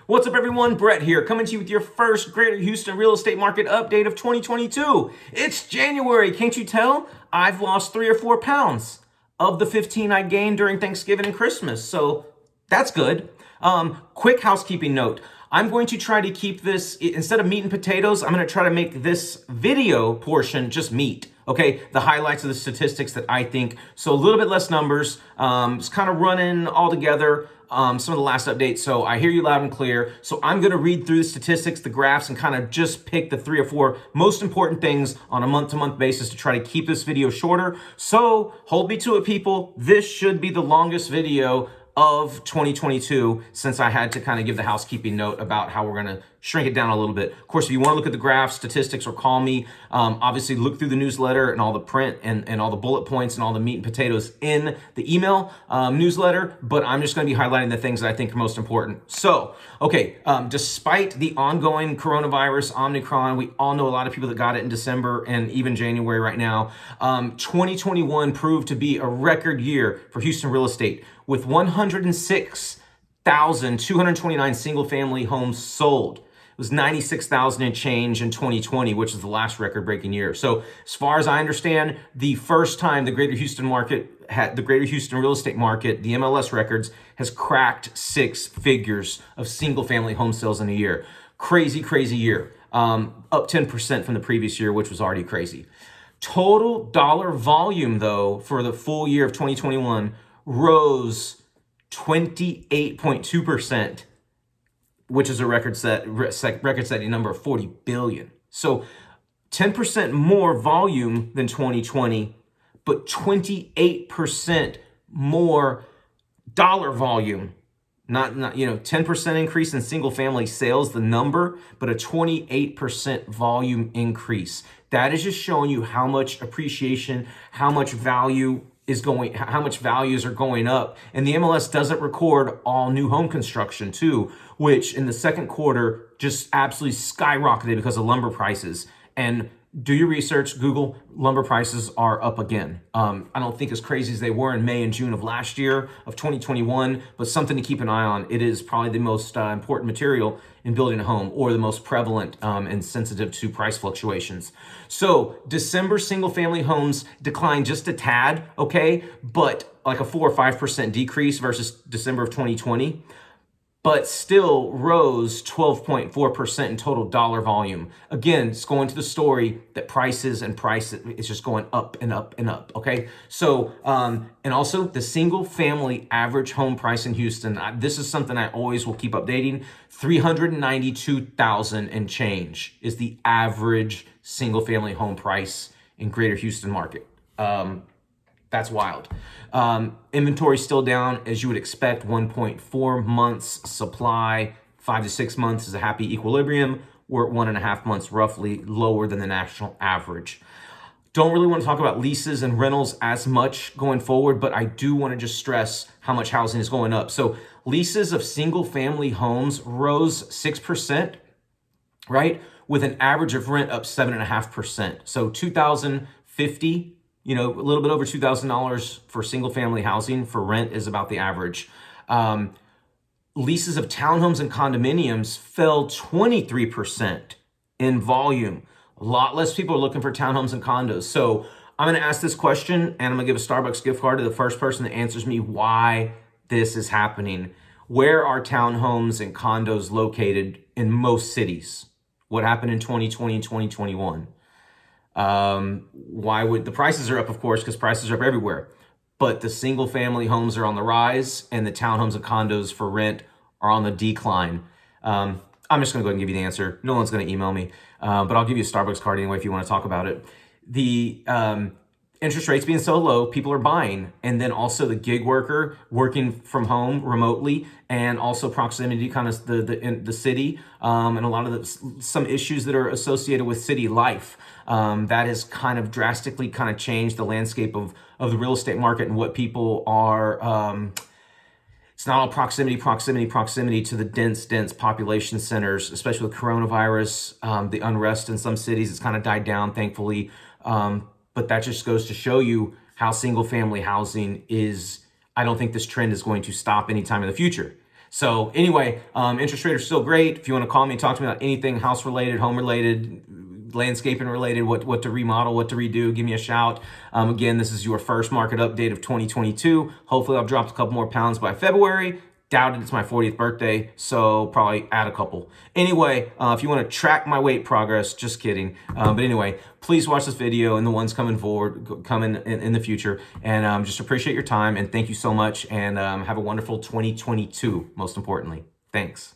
What's up, everyone? Brett here, coming to you with your first Greater Houston real estate market update of 2022. It's January. Can't you tell? I've lost 3 or 4 pounds of the 15 I gained during Thanksgiving and Christmas, so that's good. Quick housekeeping note. I'm going to try to keep this, instead of meat and potatoes, I'm going to try to make this video portion just meat. Okay, the highlights of the statistics that I think, so a little bit less numbers, just kind of running all together. Some of the last updates, so I hear you loud and clear. So I'm going to read through the statistics, the graphs, and kind of just pick the 3 or 4 most important things on a month-to-month basis to try to keep this video shorter. So hold me to it, people. This should be the longest video of 2022 since I had to kind of give the housekeeping note about how we're going to shrink it down a little bit. Of course, if you want to look at the graphs, statistics, or call me, obviously look through the newsletter and all the print and all the bullet points and all the meat and potatoes in the email newsletter, but I'm just going to be highlighting the things that I think are most important. So, okay, despite the ongoing coronavirus, Omicron, we all know a lot of people that got it in December and even January right now. 2021 proved to be a record year for Houston real estate with 106,229 single-family homes sold. It was 96,000 and change in 2020, which is the last record-breaking year. So as far as I understand, the first time the Greater Houston market had the Greater Houston real estate market, the MLS records, has cracked 6 figures of single-family home sales in a year. Crazy, crazy year. Up 10% from the previous year, which was already crazy. Total dollar volume, though, for the full year of 2021 rose 28.2%, which is a record-setting number of 40 billion. So 10% more volume than 2020, but 28% more dollar volume. Not 10% increase in single-family sales, the number, but a 28% volume increase. That is just showing you how much appreciation, how much values are going up. And the MLS doesn't record all new home construction too, which in the second quarter just absolutely skyrocketed because of lumber prices. And do your research, Google, lumber prices are up again. I don't think as crazy as they were in May and June of last year of 2021, but something to keep an eye on. It is probably the most important material in building a home, or the most prevalent and sensitive to price fluctuations. So December single family homes declined just a tad, okay, but like a 4 or 5% decrease versus December of 2020. But still rose 12.4% in total dollar volume. Again, it's going to the story that it's just going up and up and up, okay? So, and also the single family average home price in Houston, this is something I always will keep updating, 392,000 and change is the average single family home price in Greater Houston market. That's wild. Inventory still down, as you would expect, 1.4 months supply, 5 to 6 months is a happy equilibrium. We're at 1.5 months, roughly lower than the national average. Don't really want to talk about leases and rentals as much going forward, but I do want to just stress how much housing is going up. So leases of single family homes rose 6%, right? With an average of rent up 7.5%. So $2,050. A little bit over $2,000 for single-family housing for rent is about the average. Leases of townhomes and condominiums fell 23% in volume. A lot less people are looking for townhomes and condos. So I'm going to ask this question, and I'm going to give a Starbucks gift card to the first person that answers me why this is happening. Where are townhomes and condos located in most cities? What happened in 2020 and 2021? Why would the prices are up, of course, because prices are up everywhere, but the single family homes are on the rise and the townhomes and condos for rent are on the decline. I'm just going to go ahead and give you the answer. No one's going to email me, but I'll give you a Starbucks card anyway if you want to talk about it. The interest rates being so low, people are buying, and then also the gig worker working from home remotely, and also proximity, kind of the city, and a lot of some issues that are associated with city life. That has kind of drastically kind of changed the landscape of the real estate market and what people are. It's not all proximity to the dense population centers, especially with coronavirus, the unrest in some cities. It's kind of died down, thankfully. But that just goes to show you how single family housing is. I don't think this trend is going to stop anytime in the future. So anyway, interest rates are still great. If you want to call me and talk to me about anything house related, home related, landscaping related, what to remodel, what to redo, give me a shout. Again, this is your first market update of 2022. Hopefully I've dropped a couple more pounds by February. Doubted, it's my 40th birthday, so probably add a couple. Anyway, if you want to track my weight progress, just kidding. But anyway, please watch this video and the ones coming forward, coming in the future. And just appreciate your time and thank you so much. And have a wonderful 2022, most importantly. Thanks.